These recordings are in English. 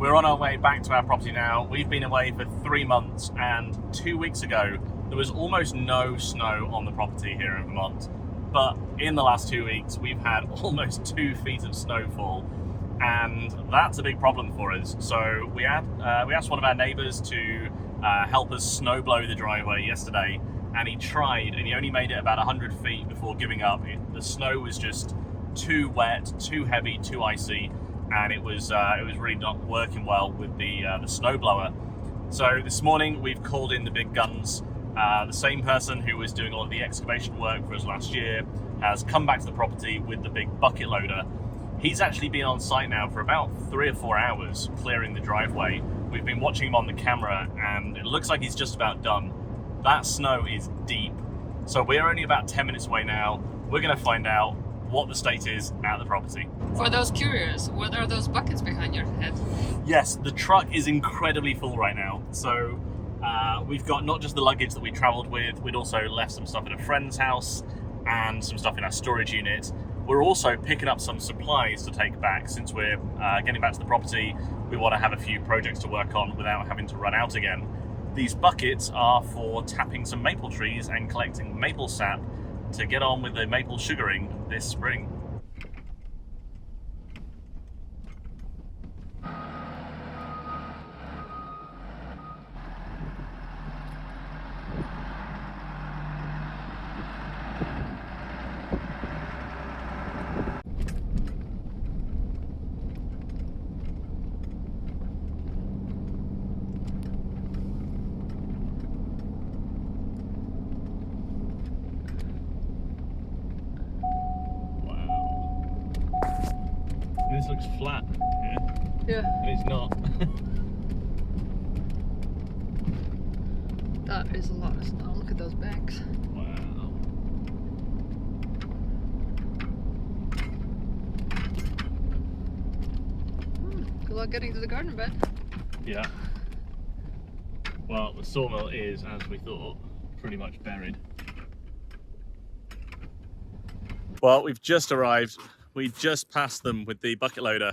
We're on our way back to our property now. We've been away for 3 months, and 2 weeks ago there was almost no snow on the property here in Vermont. But in the last 2 weeks we've had almost 2 feet of snowfall, and that's a big problem for us. So we asked one of our neighbours to help us snow blow the driveway yesterday, and he tried, and he only made it about 100 feet before giving up. The snow was just too wet, too heavy, too icy, and it was really not working well with the snowblower. So this morning we've called in the big guns. The same person who was doing all of the excavation work for us last year has come back to the property with the big bucket loader. He's actually been on site now for about 3 or 4 hours clearing the driveway. We've been watching him on the camera, and it looks like he's just about done. That snow is deep. So we're only about 10 minutes away now. We're going to find out what the state is at the property. For those curious, what are those buckets behind your head? Yes, the truck is incredibly full right now. So we've got not just the luggage that we traveled with, we'd also left some stuff at a friend's house and some stuff in our storage unit. We're also picking up some supplies to take back. Since we're getting back to the property, we want to have a few projects to work on without having to run out again. These buckets are for tapping some maple trees and collecting maple sap to get on with the maple sugaring this spring. This looks flat here. Yeah. And it's not. That is a lot of snow. Look at those banks. Wow. Good luck getting to the garden bed. Yeah. Well, the sawmill is, as we thought, pretty much buried. Well, we've just arrived. We just passed them with the bucket loader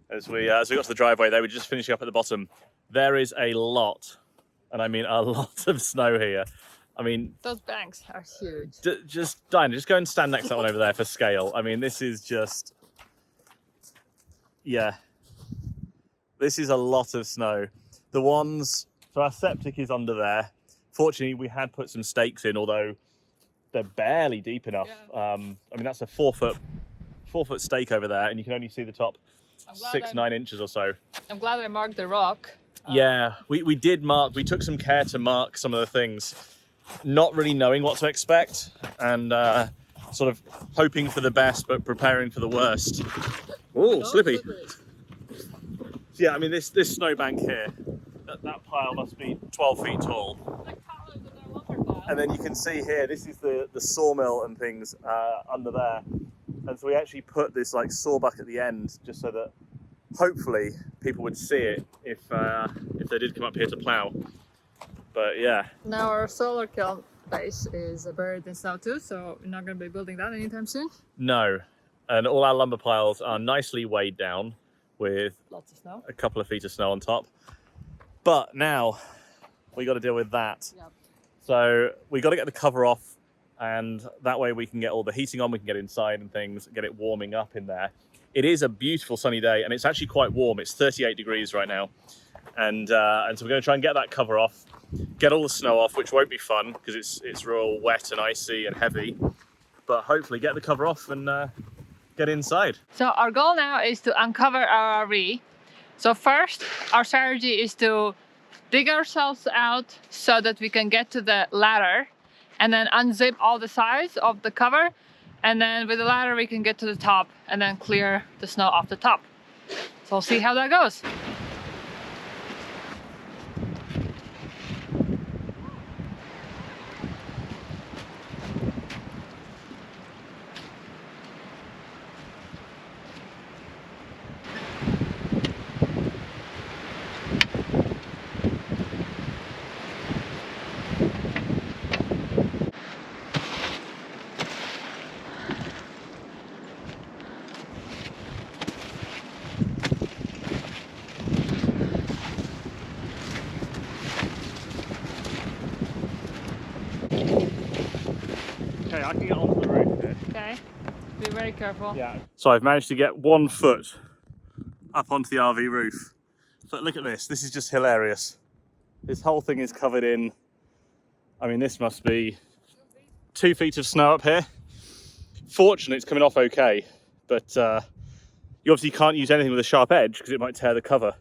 as we got to the driveway. They were just finishing up at the bottom. There is a lot, and I mean a lot of snow here. I mean, Those banks are huge. just Diana, just go and stand next to that one over there for scale. I mean, this is just, yeah, this is a lot of snow. The ones, so our septic is under there. Fortunately, we had put some stakes in, although they're barely deep enough. Yeah. I mean, that's a 4 foot stake over there, and you can only see the top 9 inches or so. I'm glad I marked the rock. Yeah, we did mark. We took some care to mark some of the things, not really knowing what to expect, and sort of hoping for the best but preparing for the worst. Oh, slippy. So yeah, I mean, this snowbank here, that pile must be 12 feet tall. And then you can see here, this is the sawmill and things under there. And so we actually put this like sawbuck at the end, just so that hopefully people would see it if they did come up here to plough. But yeah. Now our solar kiln base is buried in snow too, so we're not going to be building that anytime soon. No. And all our lumber piles are nicely weighed down with Lots of snow. a couple of feet of snow on top. But now we got to deal with that. Yep. So we got to get the cover off, and that way we can get all the heating on, we can get inside and things, get it warming up in there. It is a beautiful sunny day, and it's actually quite warm. It's 38 degrees right now. And so we're going to try and get that cover off, get all the snow off, which won't be fun because it's real wet and icy and heavy. But hopefully get the cover off and get inside. So our goal now is to uncover our RV. So first, our strategy is to dig ourselves out so that we can get to the ladder, and then unzip all the sides of the cover, and then with the ladder we can get to the top and then clear the snow off the top. So we'll see how that goes. I can get onto the roof here. Okay. Be very careful. Yeah. So I've managed to get 1 foot up onto the RV roof. But look at this. This is just hilarious. This whole thing is covered in, I mean, this must be 2 feet of snow up here. Fortunately, it's coming off okay, but you obviously can't use anything with a sharp edge because it might tear the cover.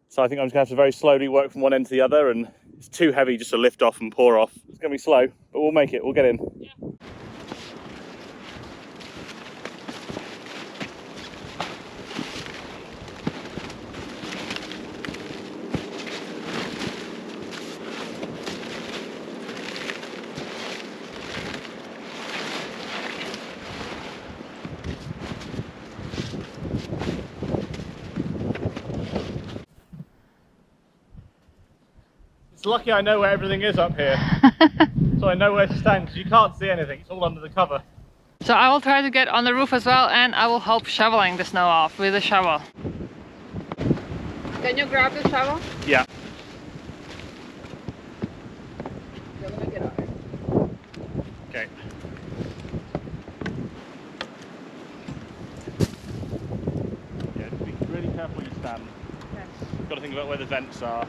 So I think I'm just gonna have to very slowly work from one end to the other, and it's too heavy just to lift off and pour off. It's gonna be slow, but we'll make it, we'll get in. Yeah. It's lucky I know where everything is up here. So I know where to stand, because you can't see anything, it's all under the cover. So I will try to get on the roof as well, and I will help shoveling the snow off with a shovel. Can you grab the shovel? Yeah. Yeah, let me get out. Okay. Yeah, just be really careful where you stand. Okay. Got to think about where the vents are.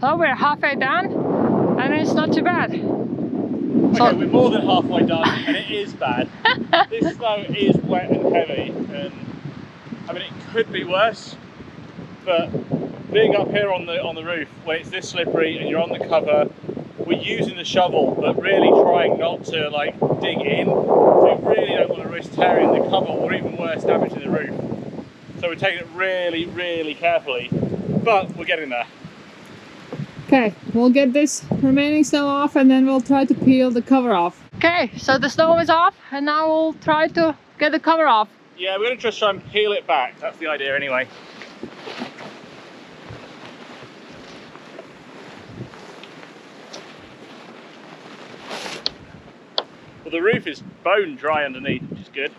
So we're halfway done, and it's not too bad. Okay, we're more than halfway done, and it is bad. This snow is wet and heavy, and I mean, it could be worse, but being up here on the roof, when it's this slippery and you're on the cover, we're using the shovel, but really trying not to like dig in. So we really don't want to risk tearing the cover, or even worse, damaging the roof. So we're taking it really, really carefully, but we're getting there. Okay, we'll get this remaining snow off, and then we'll try to peel the cover off. Okay, so the snow is off, and now we'll try to get the cover off. Yeah, we're going to just try and peel it back. That's the idea anyway. Well, the roof is bone dry underneath, which is good.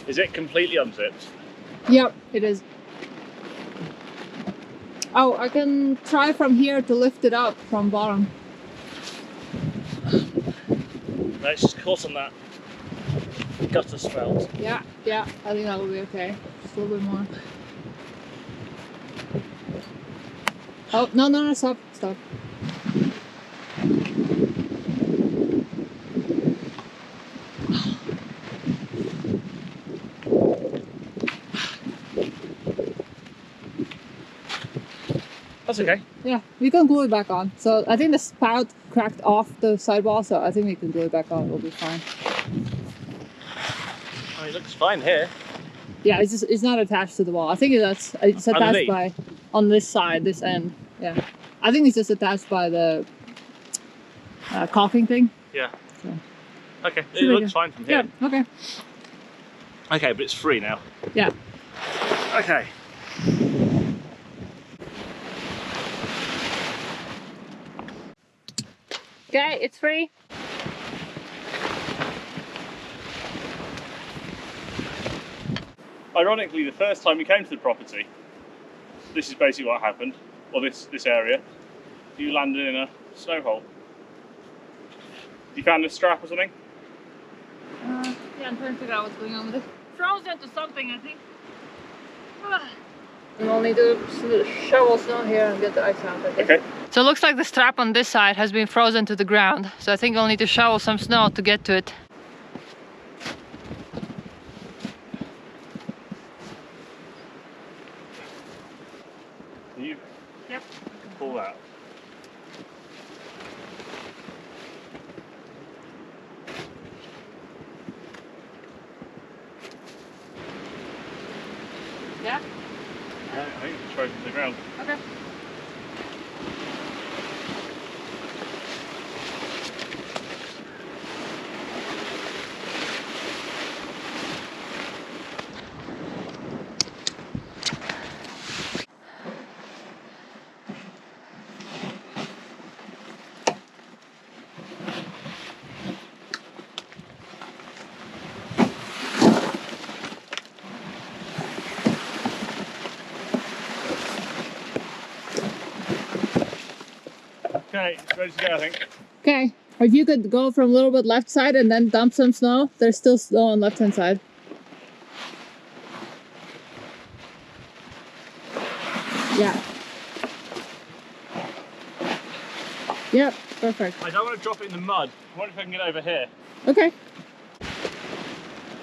Is it completely unzipped? Yep, it is. Oh, I can try from here to lift it up from bottom. No, it's just caught on that gutter spout. Yeah, I think that will be okay. Just a little bit more. Oh, no, stop. That's okay. Yeah, we can glue it back on. So I think the spout cracked off the sidewall, so I think we can glue it back on. It'll be fine. Oh, it looks fine here. Yeah, it's not attached to the wall. I think it's attached Underneath? by on this side, this end. Yeah, I think it's just attached by the caulking thing. Yeah. So. Okay, it Should we looks go? fine from here. Yeah. Okay. Okay, but it's free now. Yeah. Okay. Okay, it's free. Ironically, the first time we came to the property, this is basically what happened, or this area. You landed in a snow hole. You found a strap or something? Yeah, I'm trying to figure out what's going on with it. Frozen to something, I think. We'll need to shovel snow here and get the ice out. Okay. So it looks like the strap on this side has been frozen to the ground. So I think we'll need to shovel some snow to get to it. all that. Yeah? Yeah, I think it's frozen to the ground. Okay. Okay, it's ready to go, I think. Okay. If you could go from a little bit left side and then dump some snow, there's still snow on left hand side. Yeah. Yep, perfect. I don't want to drop it in the mud. I wonder if I can get over here. Okay.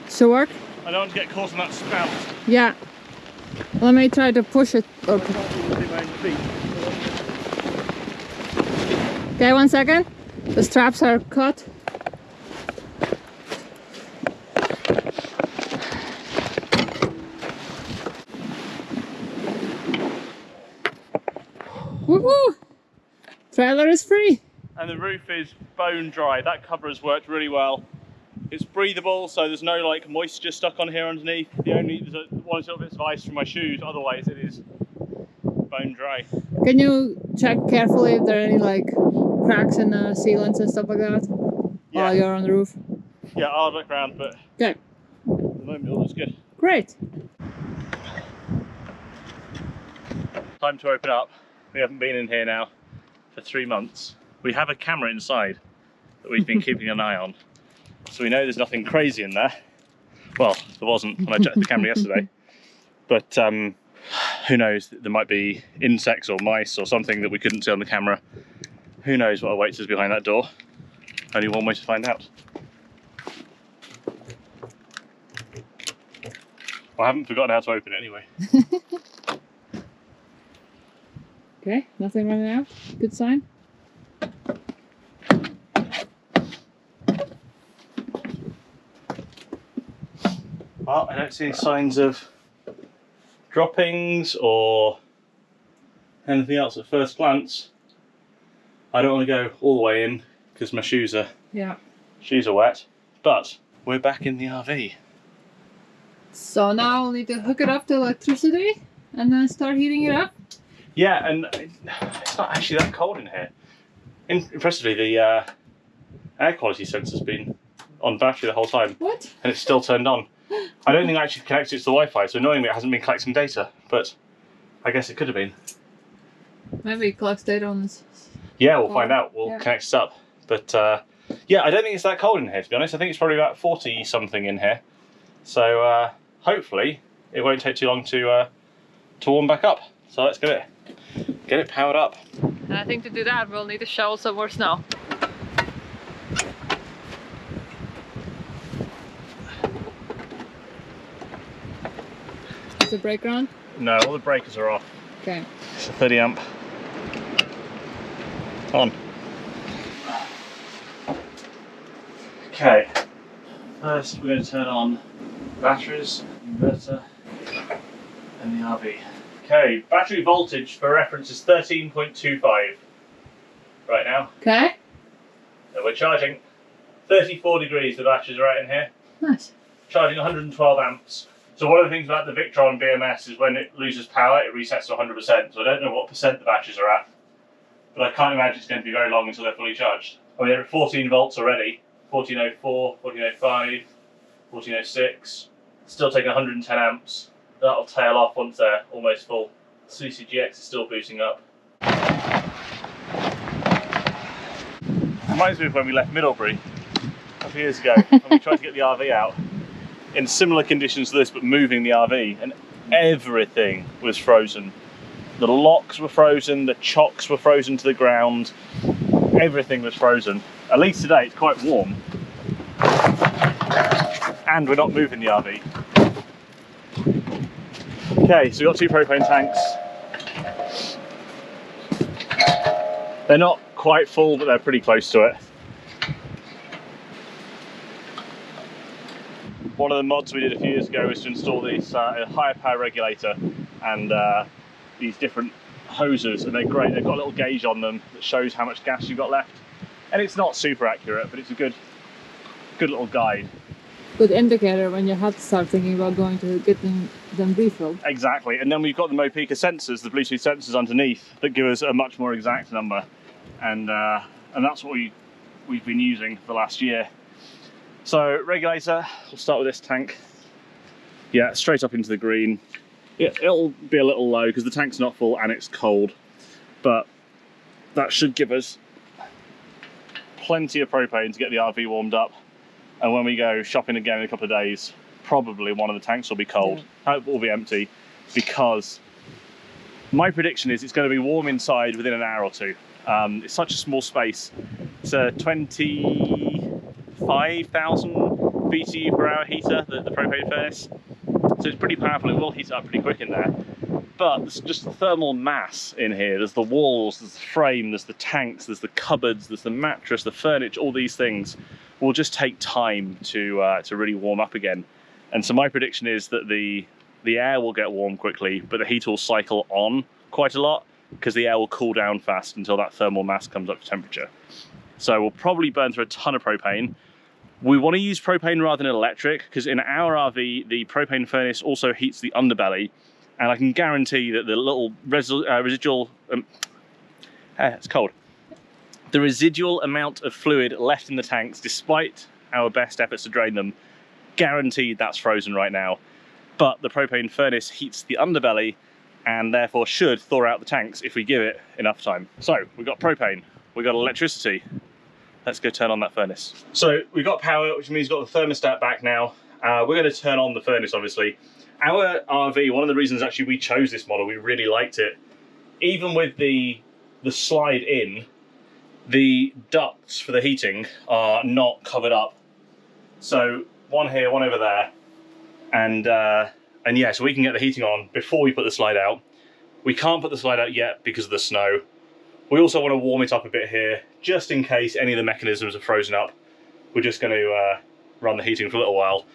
Should work? I don't want to get caught on that spout. Yeah. Let me try to push it open. Okay, 1 second. The straps are cut. Woohoo! Trailer is free. And the roof is bone dry. That cover has worked really well. It's breathable, so there's no like moisture stuck on here underneath. There's one little bit of ice from my shoes. Otherwise, it is bone dry. Can you check carefully if there are any like cracks in the sealants and stuff like that while you're on the roof? Yeah, I'll look around, but okay. At the moment it all looks good. Great. Time to open up. We haven't been in here now for 3 months. We have a camera inside that we've been keeping an eye on. So we know there's nothing crazy in there. Well, there wasn't when I checked the camera yesterday. But who knows, there might be insects or mice or something that we couldn't see on the camera. Who knows what awaits us behind that door? Only one way to find out. Well, I haven't forgotten how to open it anyway. Okay, nothing running out. Good sign. Well, I don't see any signs of droppings or anything else at first glance. I don't want to go all the way in because my shoes are wet. But we're back in the RV. So now we'll need to hook it up to electricity and then start heating it up. Yeah, and it's not actually that cold in here. Impressively, the air quality sensor's been on battery the whole time. What? And it's still turned on. I don't think I actually connected it to the Wi-Fi, so annoyingly it hasn't been collecting data, but I guess it could have been. Maybe it collects data on this. Yeah, we'll find out. We'll connect it up. But yeah, I don't think it's that cold in here, to be honest. I think it's probably about 40 something in here. So hopefully it won't take too long to warm back up. So let's get it powered up. And I think to do that we'll need to shovel some more snow. Is the breaker on? No, all the breakers are off. Okay. It's a 30 amp. On. Okay. First we're going to turn on batteries, inverter, and the RV. Okay, battery voltage for reference is 13.25 right now. Okay. And we're charging 34 degrees, the batteries are at in here. Nice. Charging 112 amps. So one of the things about the Victron BMS is when it loses power, it resets to 100%. So I don't know what percent the batteries are at, but I can't imagine it's going to be very long until they're fully charged. I mean, they're at 14 volts already. 1404, 1405, 1406. Still taking 110 amps. That'll tail off once they're almost full. CCGX is still boosting up. Reminds me of when we left Middlebury a few years ago and we tried to get the RV out in similar conditions to this, but moving the RV, and everything was frozen. The locks were frozen, the chocks were frozen to the ground, everything was frozen. At least today it's quite warm. And we're not moving the RV. Okay, so we've got 2 propane tanks. They're not quite full, but they're pretty close to it. One of the mods we did a few years ago was to install this higher power regulator and these different hoses, and they're great. They've got a little gauge on them that shows how much gas you've got left, and it's not super accurate, but it's a good little guide. Good indicator when you have to start thinking about going to get them refilled. Exactly, and then we've got the Mopica sensors, the Bluetooth sensors underneath, that give us a much more exact number, and that's what we've been using for the last year. So regulator, we'll start with this tank. Yeah, straight up into the green. It'll be a little low because the tank's not full and it's cold, but that should give us plenty of propane to get the RV warmed up. And when we go shopping again in a couple of days, probably one of the tanks will be cold. Yeah. It will be empty, because my prediction is it's going to be warm inside within an hour or two. It's such a small space. It's a 25,000 BTU per hour heater, the propane furnace. So it's pretty powerful. It will heat it up pretty quick in there. But there's just the thermal mass in here. There's the walls, there's the frame, there's the tanks, there's the cupboards, there's the mattress, the furniture. All these things will just take time to really warm up again. And so my prediction is that the air will get warm quickly, but the heat will cycle on quite a lot, because the air will cool down fast until that thermal mass comes up to temperature. So we'll probably burn through a ton of propane. We want to use propane rather than electric, because in our RV, the propane furnace also heats the underbelly, and I can guarantee that the little residual, it's cold. The residual amount of fluid left in the tanks, despite our best efforts to drain them, guaranteed that's frozen right now. But the propane furnace heats the underbelly, and therefore should thaw out the tanks if we give it enough time. So we've got propane, we've got electricity. Let's go turn on that furnace. So we've got power, which means we've got the thermostat back now. We're going to turn on the furnace, obviously. Our RV, one of the reasons actually we chose this model, we really liked it. Even with the slide in, the ducts for the heating are not covered up. So one here, one over there, and yeah, so we can get the heating on before we put the slide out. We can't put the slide out yet because of the snow. We also want to warm it up a bit here, just in case any of the mechanisms are frozen up. We're just going to run the heating for a little while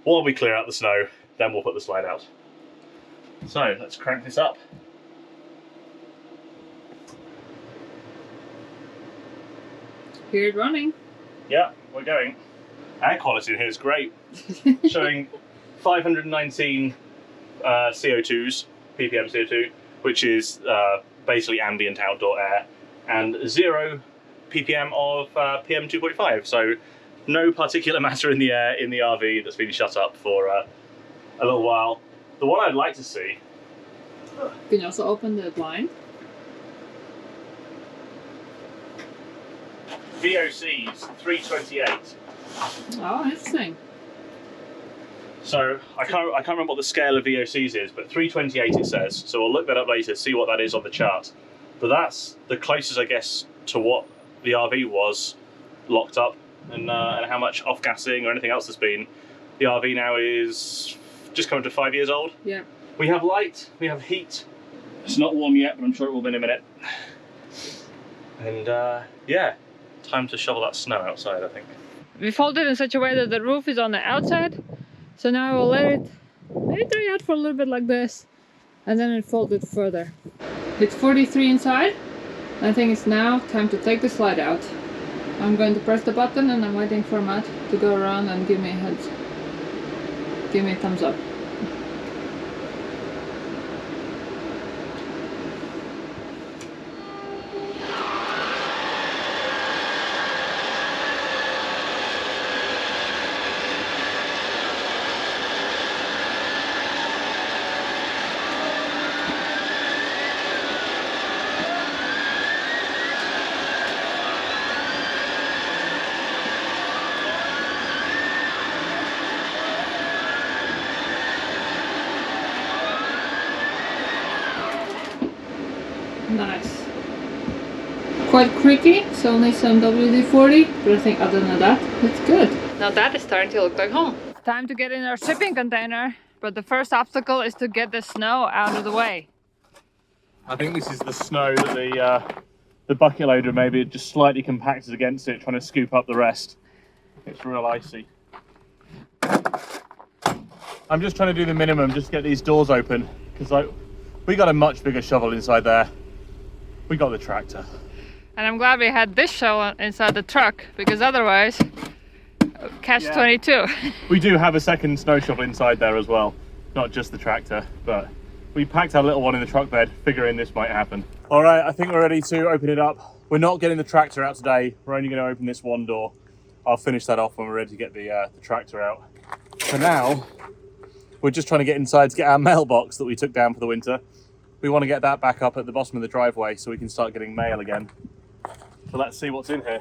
while we clear out the snow, then we'll put the slide out. So let's crank this up. Hear it running. Yeah, we're going. Air quality in here is great. Showing 519 CO2s, ppm CO2, which is basically ambient outdoor air, and 0 ppm of PM 2.5. So no particulate matter in the air in the RV that's been shut up for a little while. The one I'd like to see. Can you also open the blind? VOCs 328. Oh, interesting. So I can't remember what the scale of VOCs is, but 328 it says. So we'll look that up later, see what that is on the chart. But that's the closest, I guess, to what the RV was locked up, and how much off-gassing or anything else there's been. The RV now is just coming to 5 years old. Yeah. We have light, we have heat. It's not warm yet, but I'm sure it will be in a minute. And yeah, time to shovel that snow outside, I think. We folded in such a way that the roof is on the outside. So now I will let it maybe dry out for a little bit like this, and then it folded further. It's 43 inside. I think it's now time to take the slide out. I'm going to press the button, and I'm waiting for Matt to go around and give me a thumbs up. Nice. Quite creaky, so only some WD-40, but I think other than that, it's good. Now that is starting to look like home. Time to get in our shipping container, but the first obstacle is to get the snow out of the way. I think this is the snow that the bucket loader maybe it just slightly compacted against it, trying to scoop up the rest. It's real icy. I'm just trying to do the minimum, just get these doors open, because we got a much bigger shovel inside there. We got the tractor. And I'm glad we had this shovel inside the truck, because otherwise, catch 22. We do have a second snow shovel inside there as well, not just the tractor, but we packed our little one in the truck bed, figuring this might happen. All right, I think we're ready to open it up. We're not getting the tractor out today. We're only going to open this one door. I'll finish that off when we're ready to get the tractor out. For now, we're just trying to get inside to get our mailbox that we took down for the winter. We want to get that back up at the bottom of the driveway so we can start getting mail again. So let's see what's in here.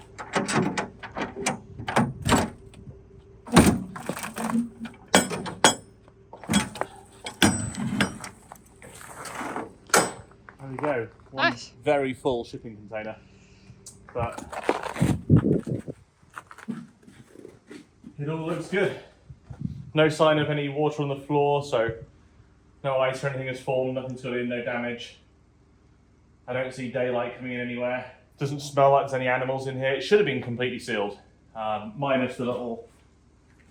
There we go. One Nice. very full shipping container. But it all looks good. No sign of any water on the floor, so no ice or anything has formed, nothing's got in, no damage. I don't see daylight coming in anywhere. Doesn't smell like there's any animals in here. It should have been completely sealed, minus the little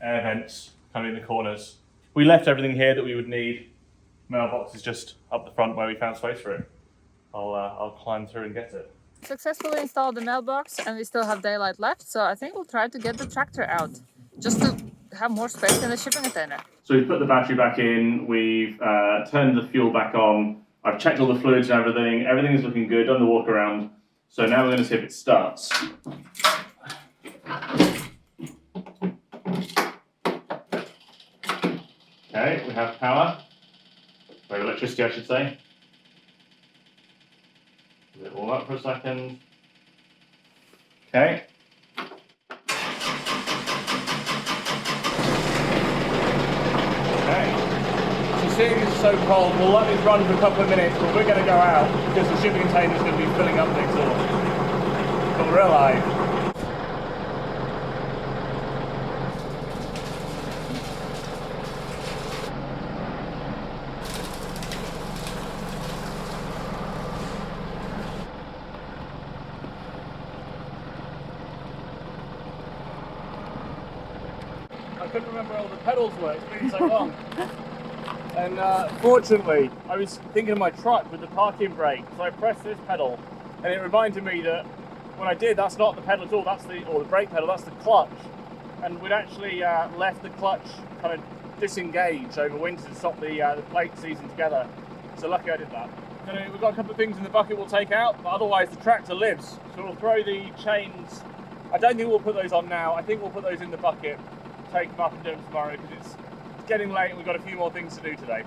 air vents kind of in the corners. We left everything here that we would need. Mailbox is just up the front where we found space for it. I'll climb through and get it. Successfully installed the mailbox and we still have daylight left, so I think we'll try to get the tractor out just to have more space in the shipping container. So we've put the battery back in, we've turned the fuel back on, I've checked all the fluids and everything is looking good, done the walk around. So now we're going to see if it starts. Okay, we have power, or electricity I should say. Leave it all up for a second. Okay. Seeing it's so cold, we'll let this run for a couple of minutes, but we're going to go out because the shipping container is going to be filling up next door. But we're alive. I couldn't remember where all the pedals were, it's been so long. And fortunately, I was thinking of my truck with the parking brake, so I pressed this pedal, and it reminded me that when I did, that's not the pedal at all, or the brake pedal, that's the clutch. And we'd actually left the clutch kind of disengaged over winter to stop the plate seizing together. So lucky I did that. Anyway, we've got a couple of things in the bucket we'll take out, but otherwise the tractor lives. So we'll throw the chains. I don't think we'll put those on now. I think we'll put those in the bucket, take them up and do them tomorrow, because it's getting late and we've got a few more things to do today.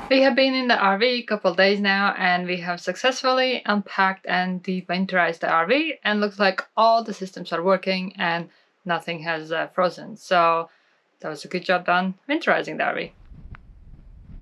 We have been in the RV a couple of days now and we have successfully unpacked and de-winterized the RV, and looks like all the systems are working and nothing has frozen. So that was a good job done winterizing the RV.